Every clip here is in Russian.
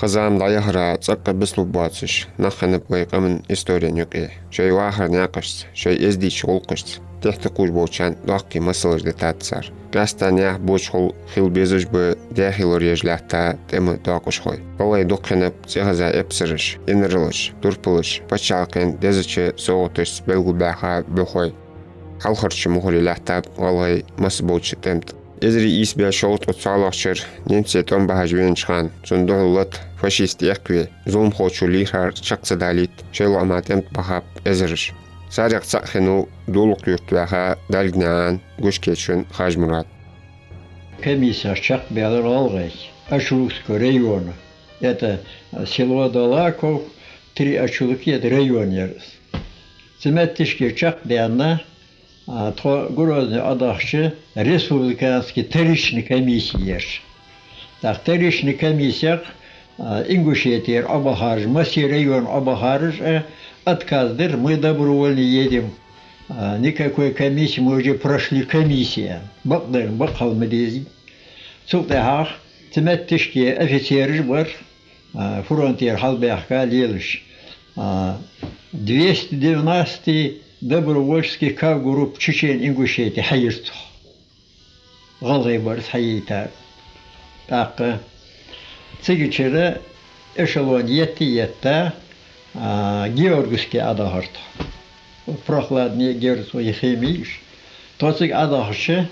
خزام ضيهرا تسقى بسلو باتش نخن بقيقة من إستوريا نيوكي شوي واخر ناقشت شوي إزدي شغل قشت تحت قوش بوشان لاقي مسلج دتات سار قاستان ياح بوش خيل بيزج بداخل ريجلاتا تم داقش خوي والله دوقنب تيغزا إبسرش إنرلش دوربلش بچالقين دزچه سوغتش بلغو باخا بخوي خلخرش مخولي لحتاب والله مسبوش تمت إزري إيس بيا شوط وتصالحشر نيمسي توم بهاجوين شخان سندوغلت فاشيست يقوي ظلم خوشو ليخار شخص داليت شيلو أماتمت بخاب إزرش ساريق تساقخنو دولق يرتواخا دالجنان گوش كيتشن خاج مراد Комиссия шак бядыр алғай. Ашулукского района. Это село Далаков, 3 ашулуки, это район ерс. Цеметтишки шак бядна, то грозный адахчы республиканский таричный комиссиеш. Так, таричный комиссиях Ингушетия Абахарж, Маси район Абахарж, отказдыр, мы добровольно едем. Никакой комиссии, мы уже прошли комиссия. Бакдыр, бакал медези. Султахах, теметтишки офицеры бар, фронтир халбяхка лелыш. 290 добровольский кавгуруп Чечен Ингушетия хайырту. Галгай бар хайыта. Так, цигичері эшелон етті, Георгиевский адахарты. Прохладные герцоги химиш. Тоцик адахши,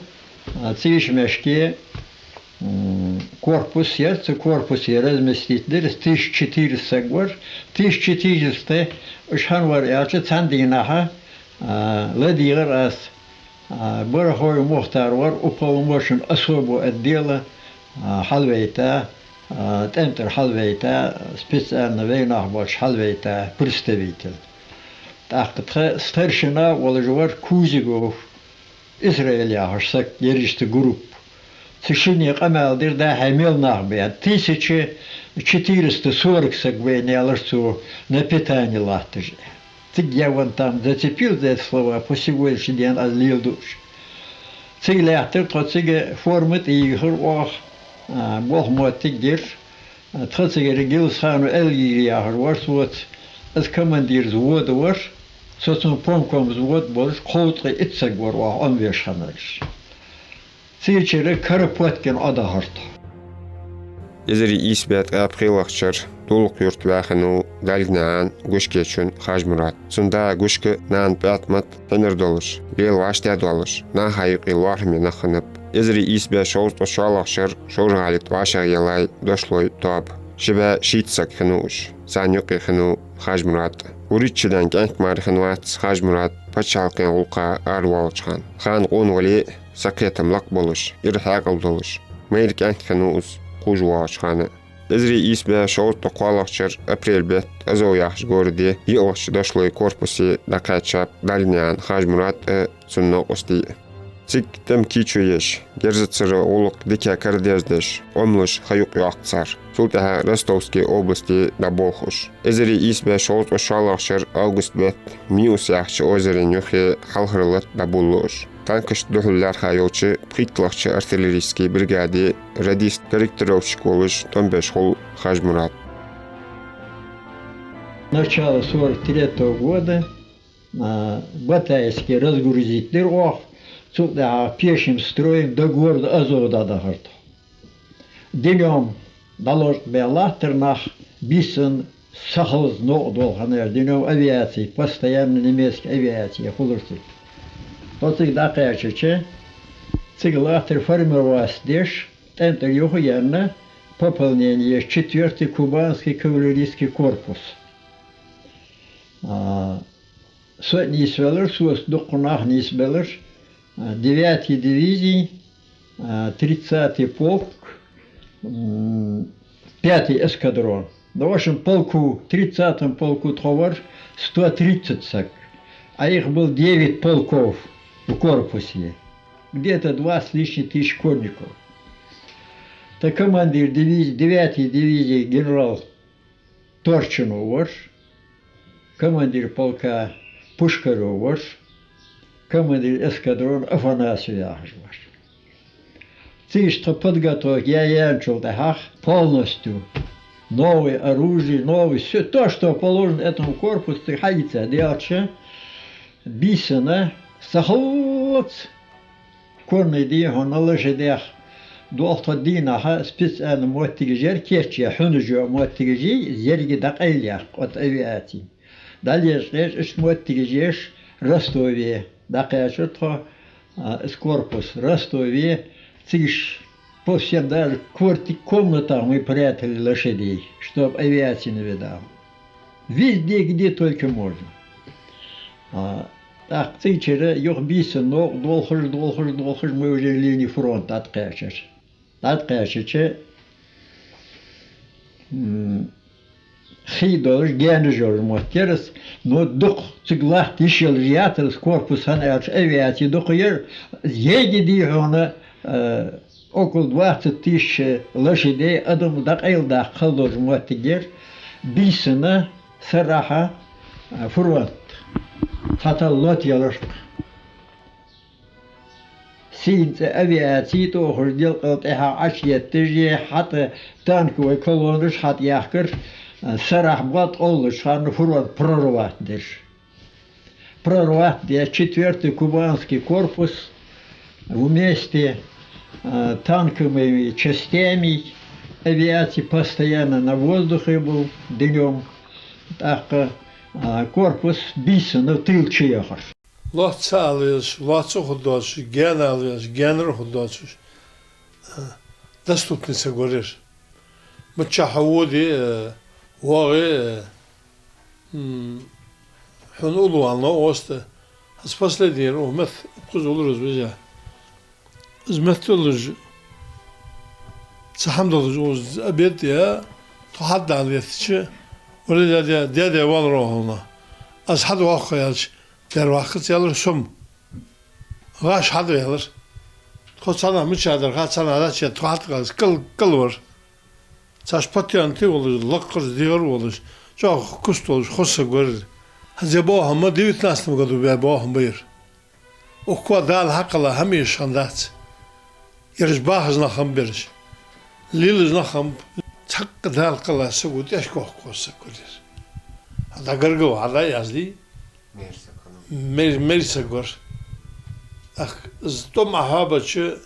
цигишмешки корпус сердца, корпусе разместитель 1400 гор, 1400 шанвар ялчы цандинаха ладигар ас барахой мухтар вар уполномочен особо отдела халвейта, центр халвейта, специально вейнахбач халвейта представитель. Так, старшина Воложевар Кузигов, Израиля, хашсак еришты групп. Сышине камалдыр да хамел нахбе, 1440 сагвейни аларцу на питание лахтыжи. Цик я вон там зацепил за это слово, по сегодняшний день отлил душ. Цик ляхтыр, то цик формат и игр ох, бог мотик гир, то цик регил схану эльгири яхр варс вот, as командир взвода ваш, соцом помком взвод болш, қолтқа итсак бар ва анвешханарш. Цичері Карапоткин адахарт. إزري إيس بيت أبخيلخشر دولق يرتواخنو دالجنان گوشكيشن خاج مراد سندا گوشك نان بياتمت هنر دولش ليل واشتيا دولش نا حيق الوارمي نخنب إزري إيس بيت شورت وشوالخشر شورغاليت واشا يلاي دوشلوي توب شبه شيتسك خنوش سانيوكي خنو خاج مراد وريتشدان كانك مار خنوات خاج مراد بچالقين غلقا أروالچخان خان قون ولي سقيتم لق بولش إرحاق الدولش مير كانك خنوز قوجواش خانه إزري إيس بيا شورت وقالخشر أبريل بيت أزو يحش غوردي يقلش داشلوي كوربوسي دقاتشاب دالنيان خاج مراد سنو قستي تيك تم كيچو يش گرزتسر اولق ديكا كرديزدش أملش خيوق يقتصر سلطها رستوسكي أوبلستي دابوخوش إزري إيس بيا شورت وشالخشر أوغست بيت ميوس يحش أوزري نيوخي حلخرلت دابولوش Танкыш дөхілләр хайылчы притлахчы артиллерийский бригаде радист корректировщик олыш 15 хол Хаж Мурат. Начало 43 года батайский разгрузитель пешим строем до города Азовда дахарт. Днем доложит Беллахтернах Биссен Сахалз Нодолханер, днем авиации, постоянно немецкой авиации, хулурцы. Вот всегда кажется, цыглахтер формировалась здесь, центр Юхуяна, пополнение 4-й кубанский кавалерийский корпус. Сотни свелер, суос докунах не свелер, 9-й дивизии, 30-й полк, 5-й эскадрон. В вашем полку, 30-м полку товар 130 сак, а их было 9 полков в корпусе, где-то 2 с лишним тысяч конников. Так командир 9-й дивизии генерал Торчинов ваш, командир полка Пушкарев ваш, командир эскадрона Афанасьев ваш. Цишта подготовки я янчил полностью новое оружие, новое, все то, что положено этому корпусу, хайца, делче, бисена, сахлоц, конный дихо на лошадях, долго динаха, специально мотигежер, кече, хунжо мотигежи, зерги дакайлях от авиации. Далее ж мотигежеш Ростове, дакайшо то с корпус Ростове, циш. По всем даже комнатам мы прятали лошадей, чтобы авиации не видал. Везде, где только можно. Так, цичера, ёх бисен, но долхож, мы уже линии фронта откачешь. Откачешь, хидолж, генжор, мотерс, но дух цыглах тишел жиатер с корпуса авиации, дух ер, еди она, около 20 тысяч лошадей, адам дакайлдах халдож мотигер, бисена, сараха, фронт. Хата лот ялышк. Синц авиации тохож дел калтеха ашьет теже хата танковый колонныш хат яхкер сарах бат олыш хан фронт прорватдеш. Прорват, 4-й кубанский корпус вместе танковыми частями авиации постоянно на воздухе был днем. Так корпус бисен в тыл чехар. Лотца алıyoruz, lotsa художи, ген алıyoruz, генер художи. Доступница говоришь. Мы чахауди, ваги, хунулу ална оста. С последней умет кузулурuz bize. Zmetoluz. Sahamdoluz uz abed ya. Tuhadda aliyetçi. Orada dede var ruhuna. Az hadu akıyalış. Der vakit yalır sum. Gaş hadu yalır. Koçana müçadır, kaçana da şey tuhat kalır, kıl var. Saç patyanti olur, lakkır diyor olur. Çok kust olur, hoşsa görür. Hazı bu hamma 19 году be bu hamma bir. O kadar hakla hem yaşandat. Yarış bahaz nakam biriş. Liliz nakam çok kadar kalası bu diş kokkosa görür. Hada gargı hada yazdı. Mersa gör. Ah, zdom ahabaçı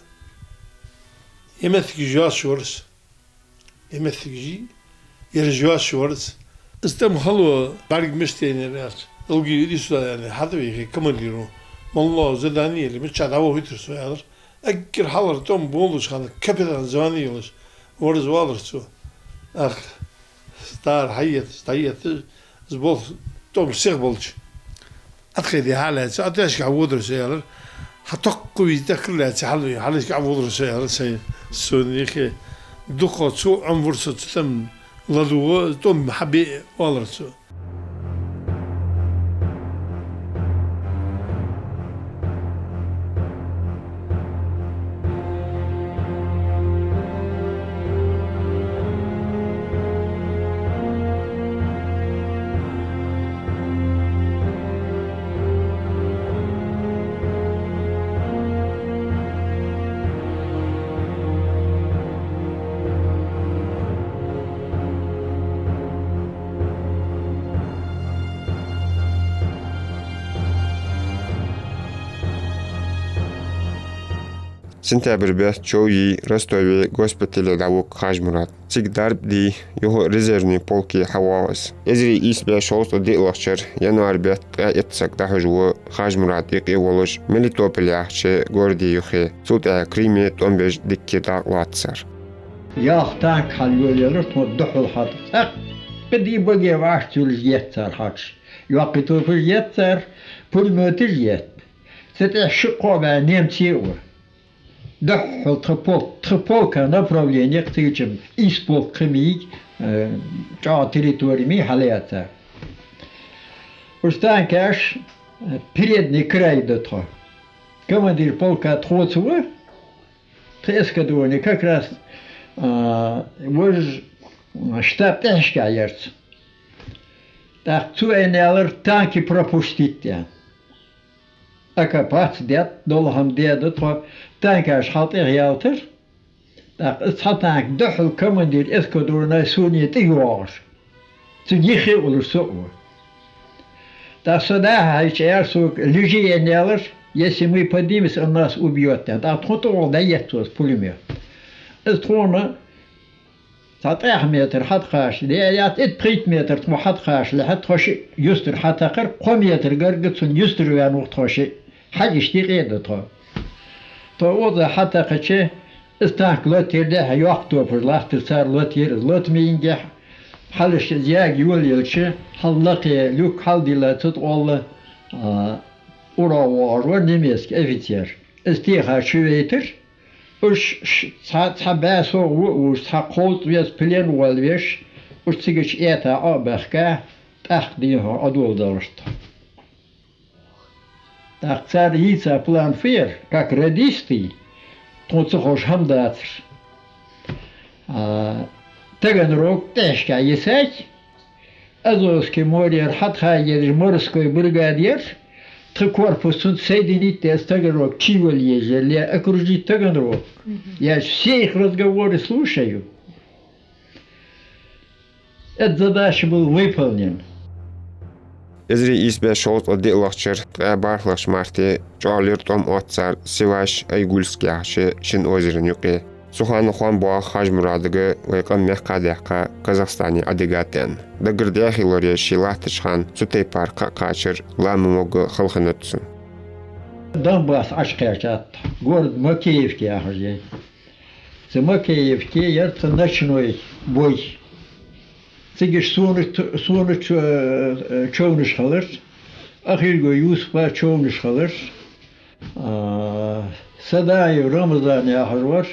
yemek yaşıyoruz. Yemek yaşıyoruz. İstem halı bargmıştayner ya. Ilgi yürüsü yani hadi bir kameriro. Mollo zadaniyelim mi çadava hitirso yalar. Ekkir halar tom bolus han kapitan zavaniyoruz. Orası vardır su. Ah, star hayat zbol tom sığbolç. أتخذي حالة أتاش كعودر سيارة هتقوي ذكر تحلي حالة كعودر سيارة سي سونيخي دقة سو عمر ستم لدو توم حبي والر سو Сентябрь 5 Чоуи, Ростове, госпитале Давук Хажмурат. Цик дарб ди его резервные полки хавалас. Езри исбя шолсто дилахчер, януар 5 этсак дахажуа Хажмурат ик волош Мелитополь яхче городе юхе. Сута Криме томбеж диккета латсар. Яхтан калюлелер то дохол хат. Бди боге ваштул jettar haç. Yaqito pul jettar, pul mötür jet. Сете шикова немцы. Дохол тхполка направление к тычем исполками территориями халята. Устан каш передний край до то. Командир полка Троцева, Трескадони, как раз вож штаб Эшкаерц. Так цуэнелер танки пропустить. Акапац дед, долгам деда, то танкаш halt ялтер. حتى دحل كمان دير اسكودورنا سونية تيوار تجيخي ولا سوء صداها هيش يرسوك لجي نيالر يسمي بديمس الناس وبيوتنا تخطو دايتوس بوليمير استخونا تعطيح متر حد خاش ديات اتبريت متر تمو حد خاش لحد خش يستر حتى قر قم متر قرقتسن يستر وان وقت خشي حاجة اشتيقي دتو تو وضع حتى قشي استانك لوتير ده يوقتو پر لاختر صار لوتير لوت مينجح حلش زياج يوليلشي حلقي لوك حل ديلاتت والله ورا وار ونميسك افيتير استيخا شويتر وش تحباسو وش تحقوت ويس بلين والويش وش تيجيش ايتا ابخكا تاخديها ادول دارشت تاختصار هيتسا بلان فير как радисти تونسخوش هم داتر تغنروك تشكا يساك ازوسكي مورير حد خاير مورسكوي برغادير تكورпусун соединить тагенрог чивол ежели окружить Таганрог. Я все их разговоры слушаю. Эта задача была выполнена. Изри избе шоут оди лахчер барлаш марти чалир том отсар сиваш айгульскяши шин озерин юқи. Сухан хон бо хажмурадыгы вайкан мехкадяхка Казахстане адигатен. Дагырдяхи лори шилатышхан сутей парка качыр ламымогы халханытсын. Донбасс Ашкачат, город Макеевки ахажей. С Макеевки ярца ночной бой. Цигиш суныч човныш халыр. Ахирго Юсупа човныш халыр. Садаев Рамазан ахажваш.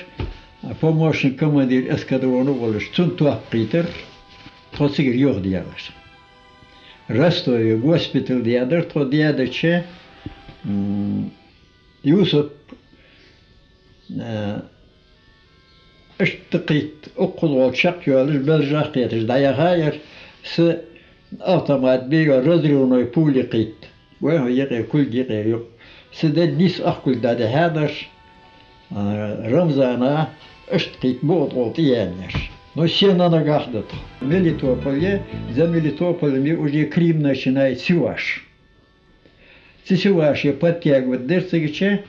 Помощник командир эскадрона волыш. Цунтуах Питер. Тоцигир yok diyorlar. Rostov госпиталь diyorlar. To diyorlar ki Yusuf اشتقيت أقول وشق يالش بلجاق يتش دايغاير س أوتومات بيجا رزرونو يبولي قيت وهو يقي كل يقي يق سدد نيس أقول داده هادر رمزانا اشتقيت بود غلطيانيش но сено на гахдат. Мелитополе, за Мелитополем уже Крым начинает Сиваш. Сиваш я подтягивает дерцегиче,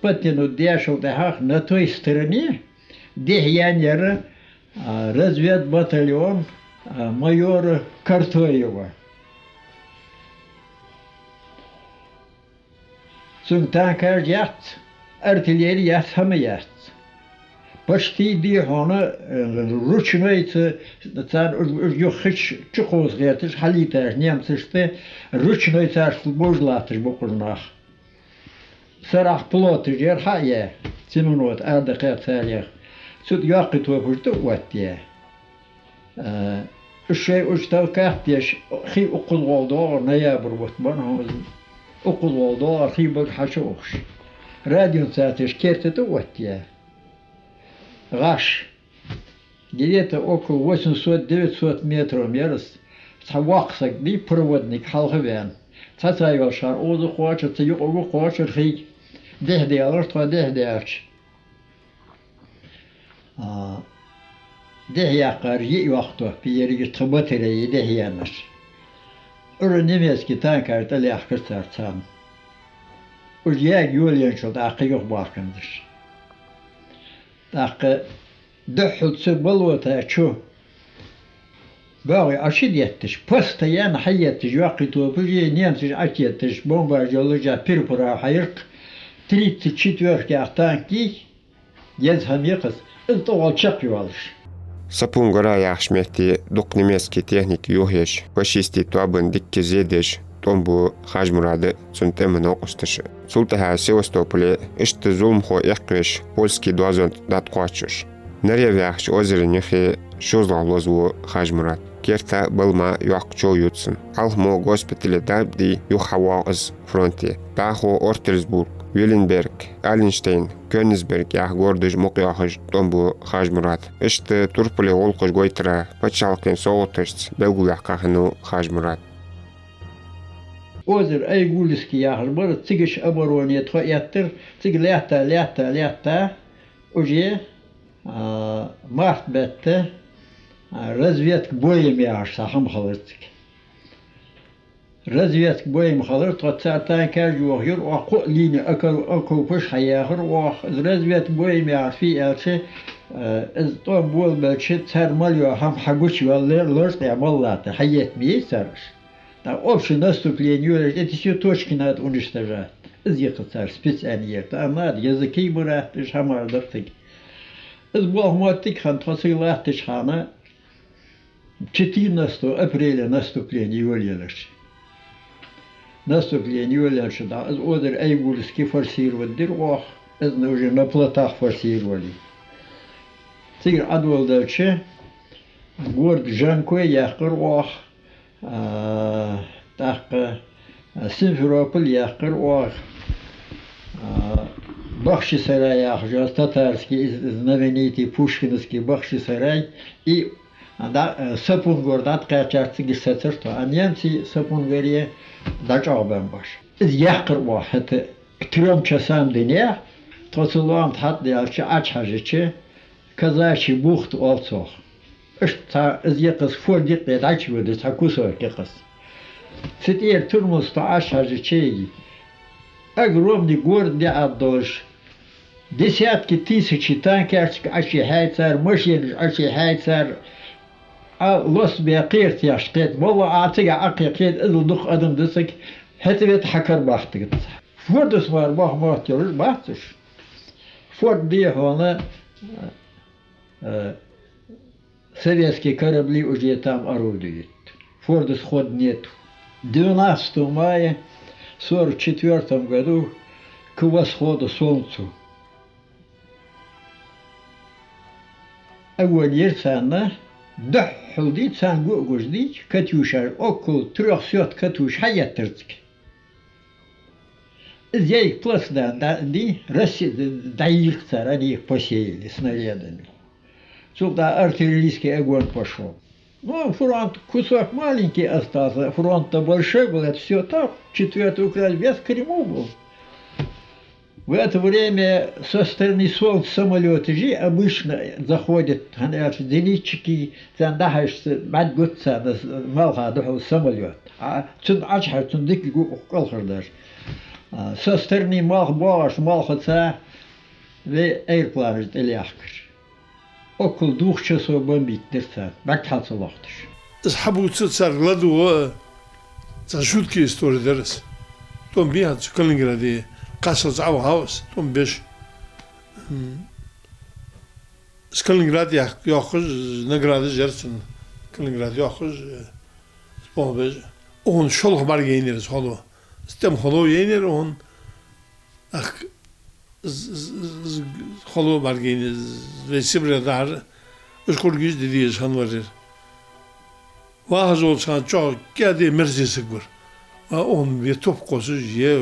подтянут дешев дехах на той стороне, где янер разведбатальон майора Картоева. Сунтанкар яд. Артиллерия самояст. Почти дихона ручной цар юхич чухоз гертиш халиташ немцеште ручной цар божлатыш бокурнах. Сарах плотыш ер хая симонот ардакат царях. Суд яқит вапушты уаттия. Шей уштал кахтеш хи оқул волдо ноябр ватман хомз оқул волдо хи бак хашош. Радио цатыш кертет уаттия. Гаш. Где-то около 800-900 метров мерз. Цаваксак ди проводник халхавен. Цацайгал шар озу хочет, цаюгу хочет хиг. Дехдеалар, то дехдеалч. Дехьякар yi вахто, пиерги тхабатере дехьянаш. Ура немецкий танкар таляхкар царцан. Уж я юлиан шо тақиғ бақындыш. Тақы дұхылцы болуыта чу. Бағы ашид еттіш. Постоянно хайеттіш. Вақыту бұжи немсіш ачеттіш. Бомба жолы жа пирпура хайырқ. 34 танки. Езхам еқыз. Илтоғал чақ юалыш. Сапунгара яхшметти дуқ немецкий техник юхеш. Фашисти туабын дикке зедеш. Томбу хажмурады цунтемын оқыстышы. Султаха Севастополе ішті зулмхо еқвеш польский дуазонт датқуачыш. Наревяхш озері нехе шузлалозу хажмурад. Керта былма юақчо ютсын. Алхмо госпитале дабди юхавағыз фронте. Тахо Ортерсбург, Виленберг, Алленштейн, Кёнигсберг яқ гордыш мұқияқыш томбу хажмурад. Ішті турпыле олқыш гойтыра пачалкен соғытышц белгуяқ қақыну хажмурад. Ozer ay guliski yahır bar tsigish abaroniye to yattır tsig lehta уже март бетте разведка боем яшса хам халыртык. разведка боем халыр то цартан кер югыр о линия акыл пуш хаягыр о разведка боем яшфи элче из то бол белче термал yo хам хагуч лорст я баллата хаят мейсарш. Да общее наступление эти все точки надо уничтожать. Из ехаться специально. А надо языки брать, шамардатык. Из Бахматик хан тосилахтыш хана 14 апреля наступление юлялыш. Наступление юлялыш, да, из одер айгульский форсировать дырох, из уже на плотах форсировали. Цигр адвалдаче, город Жанкой яхкар ох, так Симферополь яхкар ох, Бахчисарай яхжа, татарский, знаменитый Пушкинский Бахчисарай и Сапунгорд откачарцы гисацерто, а немцы Сапунгорье дачабан баш. Из яхкар ох, это к 3 часам дня, то целуам тхат делче ачхажиче, казачий бухт олцох. Ишта из якас фордит не дачи выдать, а кусок якас. Сетер турмус то ачхажичеги. Огромный город, где отдолж. Десятки тысяч танкерчик, ачихайцар, машин, ачихайцар. А лос беакирт яшкет, болла ацига акикет, излдух адам дысык, хетвет хакар бахтыгт. Фордус var Бахмат yolur, бахтыш. Форд диехона, советские корабли уже там орудуют. Фордус ход нет. 12 мая 1944 году к восходу солнцу. Огонь ерцана, да, худит сангу гуждить, катюша, около 300 катюш хаяттырцки. Здесь их пластдан, да, их царь, они их посеяли снарядами. Сюда артиллерийский огонь пошел. Ну, фронт, кусок маленький остался, фронт-то большой был, это все так, 4-й Украина, весь Крыму был. В это время со стороны солнца самолеты же обычно заходят, зенитчики, зандахаешься, мать гудца, малха, самолет. А ачхар, цундыки колхардаш. Со стороны малхбаш, малхаца, ве эйрпланаж деляхкар. Около 2 часов бомбить дырца, бактхаться лохтыш. Схабуцы царгладу, за жуткие истории дерс. Том бегат в Калининграде, касался авхаус, том беш. С Калининграда яхуз награды жерсен. Калининград яхуз спон беш. Он шол хабар гейнер с холо. Стем холо гейнер он ах холо баргейнер ve Sibir'de uşkul güç dediği şan varır. Vahaz olsan çok geldi merzesi kur. On bir top kosu ye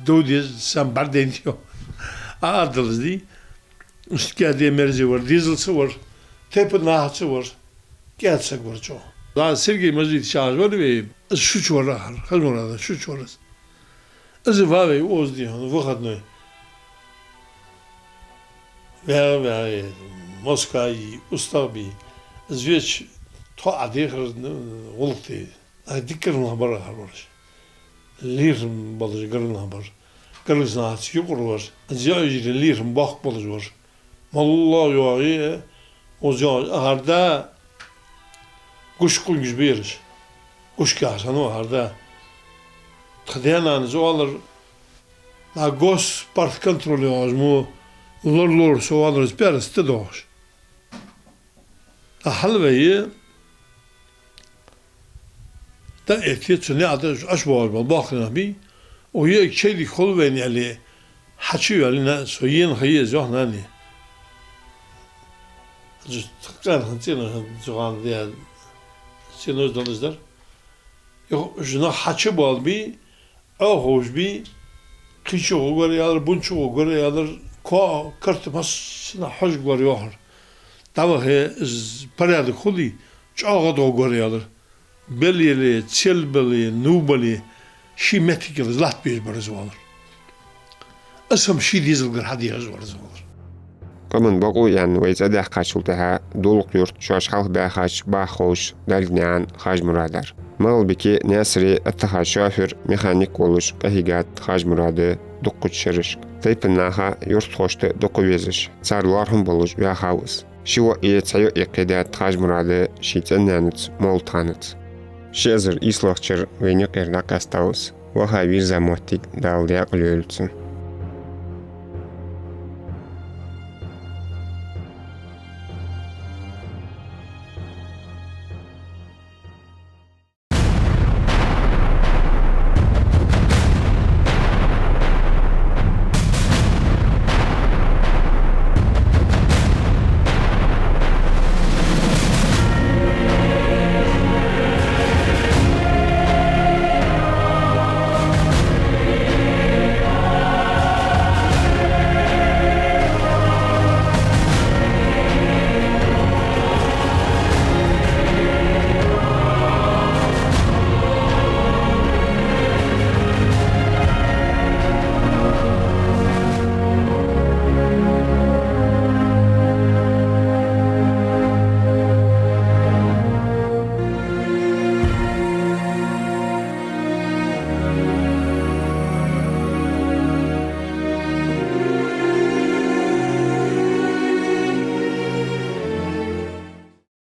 doğru sen barden diyor. Adılız değil. Üst geldi merzi var, dizelsi var, tepe nahası var. Gelse var çok. Daha Sergey Mazit şahı var ve şuç var. Hazır orada şuç var. Azı var ve oz diyor. Vakat ne? Ve Moskva'yı, Ustabi, Zveç, to adihar oldu. Dikkarın haber var. Lirim balıcı garın haber. Garız nahatı yok var. Ziyacı lirim bak balıcı var. Malullah yuvağı, o zaman harda kuşkul güç bir kuş kâsanı var harda. Kıdayananızı alır. La gos part kontrolü azmu. Lor så alır spärste dags. Halvayı da etkiyet ne adı aşboğaz bakın abi. O ya şeydi kol ve yani haçı yani soyun hayız yok nani. Tekrar hantine zoğan diye senoz dalızlar. Yok juna haçı bol bi o hoş bi kıçı olur ya bunçu olur ya ko kırtmasına hoş görüyor. Tavı paraydı kuli çoğu da görüyor. Belli, çelbeli, nubeli şi metikil lat bir barız olur. Isım şi dizilgir hadi yazı barız olur. Kaman bagu yani veyza da kaçıltaha doluk yurt şaş halk bahaç bahoş dalgnan hajmuradar. Mal biki nesri attaha şoför mekanik oluş kahigat hajmuradı dokkuç şeriş. Taypinaha yurt hoştu dokku veziş. Sarlar hum buluş ve havuz. Şiva tayo iqidat hajmuradı şitenanıt moltanıt. Şezir islahçır ve nükler nakastavuz. Vaha bir zamotik daldiyak löltsün.